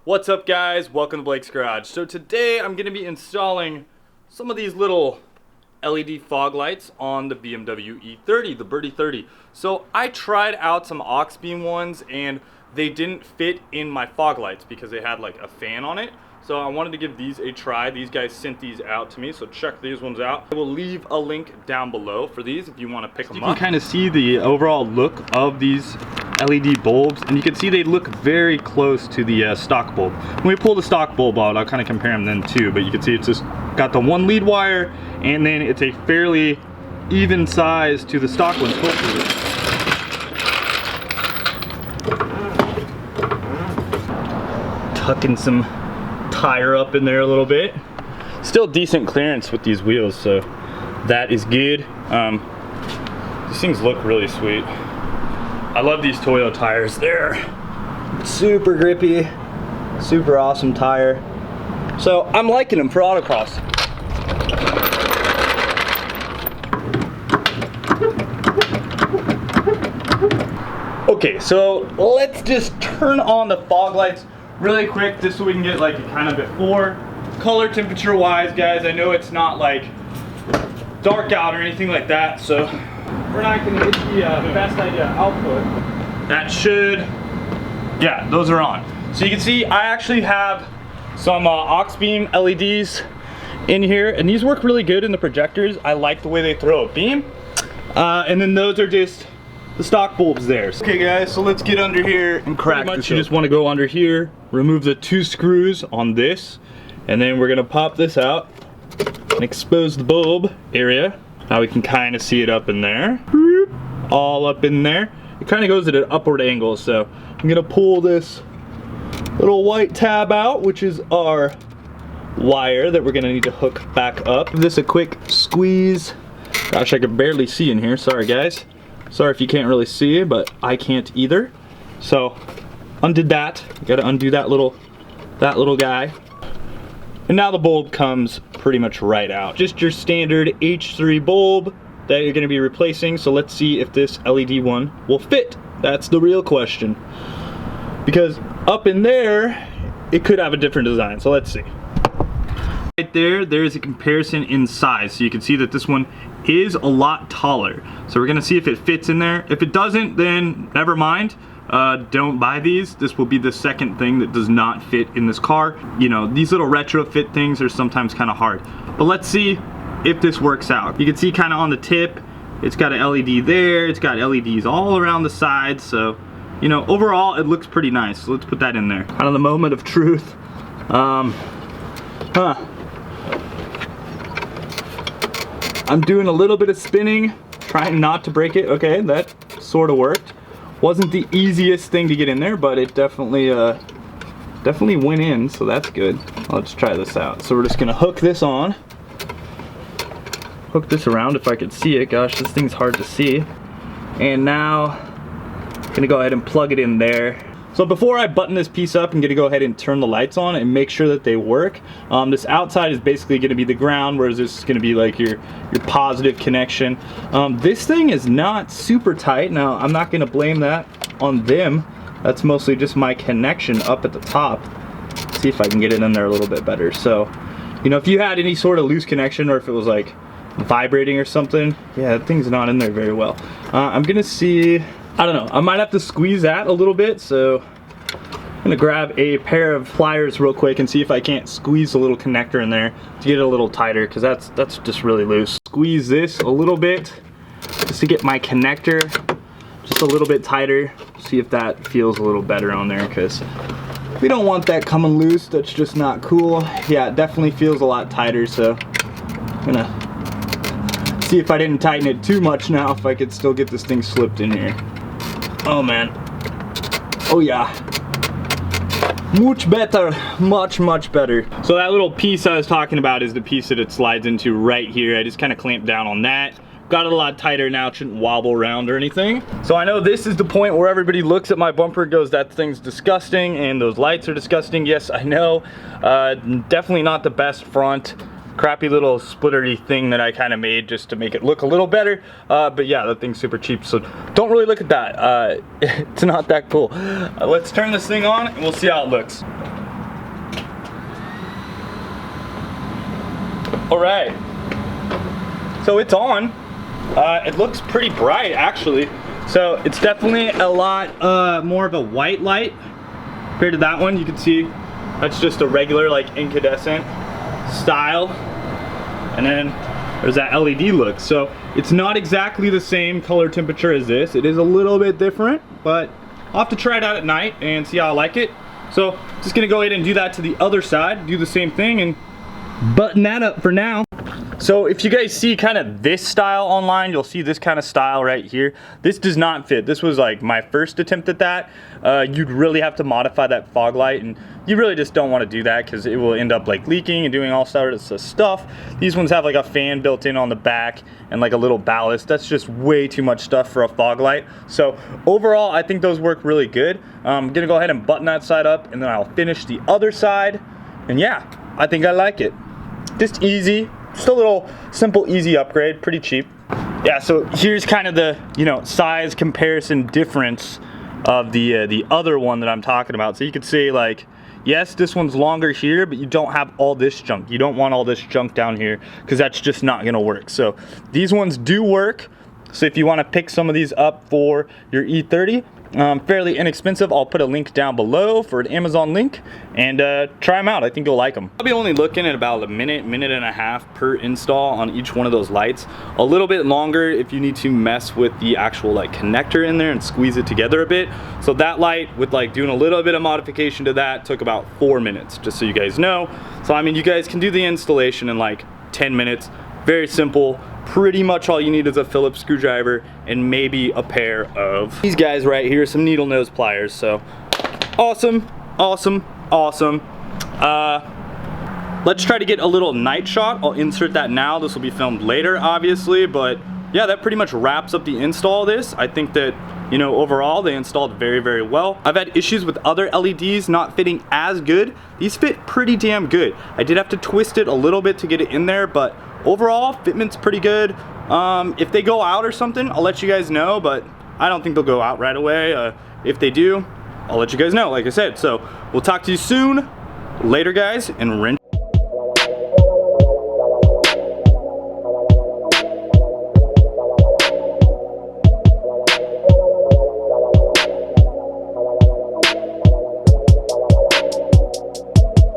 What's up guys, welcome to Blake's Garage. So today I'm going to be installing some of these little LED fog lights on the Bmw E30, the Bird E30. So I tried out some aux beam ones and they didn't fit in my fog lights because they had like a fan on it. So I wanted to give these a try. These guys sent these out to me, so check these ones out. I will leave a link down below for these if you want to pick them up. You can kind of see the overall look of these LED bulbs, and you can see they look very close to the stock bulb. When we pull the stock bulb out, I'll kind of compare them then too, but you can see it's just got the one lead wire, and then it's a fairly even size to the stock ones, hopefully. Tucking some tire up in there a little bit. Still decent clearance with these wheels, so that is good. These things look really sweet. I love these Toyo tires. They're super grippy, super awesome tire. So I'm liking them for autocross. Okay, so let's just turn on the fog lights really quick, just so we can get like a kind of before. Color temperature wise, guys, I know it's not like dark out or anything like that, so we're not gonna get the best idea output. That should, yeah, those are on. So you can see I actually have some aux beam LEDs in here, and these work really good in the projectors. I like the way they throw a beam. And then those are just the stock bulbs there. Okay guys, so let's get under here and crack this. You just want to go under here, remove the 2 screws on this, and then we're gonna pop this out and expose the bulb area. Now we can kind of see it up in there, all up in there. It kind of goes at an upward angle, so I'm gonna pull this little white tab out, which is our wire that we're gonna need to hook back up. Give this a quick squeeze. Gosh, I can barely see in here, sorry guys. Sorry if you can't really see, but I can't either. So, undid that. Gotta undo that little guy. And now the bulb comes pretty much right out. Just your standard H3 bulb that you're gonna be replacing. So let's see if this LED one will fit. That's the real question. Because up in there, it could have a different design. So let's see. Right there's a comparison in size. So you can see that this one is a lot taller. So we're gonna see if it fits in there. If it doesn't, then never mind. Don't buy these. This will be the second thing that does not fit in this car. You know, these little retrofit things are sometimes kind of hard. But let's see if this works out. You can see kind of on the tip, it's got an LED there. It's got LEDs all around the sides. So, you know, overall it looks pretty nice. So let's put that in there. Kind of the moment of truth. I'm doing a little bit of spinning, trying not to break it. Okay, that sort of worked. Wasn't the easiest thing to get in there, but it definitely went in, so that's good. Let's try this out. So we're just gonna hook this on. Hook this around if I could see it. Gosh, this thing's hard to see. And now, I'm gonna go ahead and plug it in there. So before I button this piece up, I'm gonna go ahead and turn the lights on and make sure that they work. This outside is basically gonna be the ground, whereas this is gonna be like your positive connection. This thing is not super tight. Now, I'm not gonna blame that on them. That's mostly just my connection up at the top. Let's see if I can get it in there a little bit better. So, you know, if you had any sort of loose connection or if it was like vibrating or something, yeah, that thing's not in there very well. I'm gonna see, I don't know, I might have to squeeze that a little bit, so I'm gonna grab a pair of pliers real quick and see if I can't squeeze a little connector in there to get it a little tighter, because that's just really loose. Squeeze this a little bit just to get my connector just a little bit tighter, see if that feels a little better on there, because we don't want that coming loose. That's just not cool. Yeah, it definitely feels a lot tighter, so I'm gonna see if I didn't tighten it too much now, if I could still get this thing slipped in here. Oh man, oh yeah, much better, much better. So that little piece I was talking about is the piece that it slides into right here. I just kind of clamped down on that. Got it a lot tighter now, it shouldn't wobble around or anything. So I know this is the point where everybody looks at my bumper and goes, that thing's disgusting and those lights are disgusting. Yes, I know, definitely not the best front. Crappy little splittery thing that I kind of made just to make it look a little better, but yeah, that thing's super cheap, so don't really look at that. It's not that cool. Let's turn this thing on and we'll see how it looks. All right, so it's on. It looks pretty bright actually. So it's definitely a lot more of a white light compared to that one. You can see that's just a regular like incandescent style. And then there's that LED look. So it's not exactly the same color temperature as this. It is a little bit different, but I'll have to try it out at night and see how I like it. So just gonna go ahead and do that to the other side, do the same thing and button that up for now. So if you guys see kind of this style online, you'll see this kind of style right here. This does not fit. This was like my first attempt at that. You'd really have to modify that fog light, and you really just don't want to do that because it will end up like leaking and doing all sorts of stuff. These ones have like a fan built in on the back and like a little ballast. That's just way too much stuff for a fog light. So overall, I think those work really good. I'm gonna go ahead and button that side up, and then I'll finish the other side. And yeah, I think I like it. Just easy. Just a little simple, easy upgrade, pretty cheap. Yeah, so here's kind of the, you know, size comparison difference of the other one that I'm talking about. So you could see like, yes, this one's longer here, but you don't have all this junk. You don't want all this junk down here because that's just not gonna work. So these ones do work. So if you wanna pick some of these up for your E30, fairly inexpensive. I'll put a link down below for an Amazon link and try them out. I think you'll like them. I'll be only looking at about a minute and a half per install on each one of those lights. A little bit longer if you need to mess with the actual like connector in there and squeeze it together a bit. So that light with like doing a little bit of modification to that took about 4 minutes, just so you guys know. So I mean, you guys can do the installation in like 10 minutes. Very simple. Pretty much all you need is a Phillips screwdriver and maybe a pair of these guys right here, some needle nose pliers. So awesome, awesome, awesome. Let's try to get a little night shot. I'll insert that now. This will be filmed later, obviously, but yeah, that pretty much wraps up the install of this. I think that, you know, overall they installed very, very well. I've had issues with other LEDs not fitting as good. These fit pretty damn good. I did have to twist it a little bit to get it in there, but overall, fitment's pretty good. If they go out or something, I'll let you guys know, but I don't think they'll go out right away. If they do, I'll let you guys know, like I said. So we'll talk to you soon. Later, guys, and wrench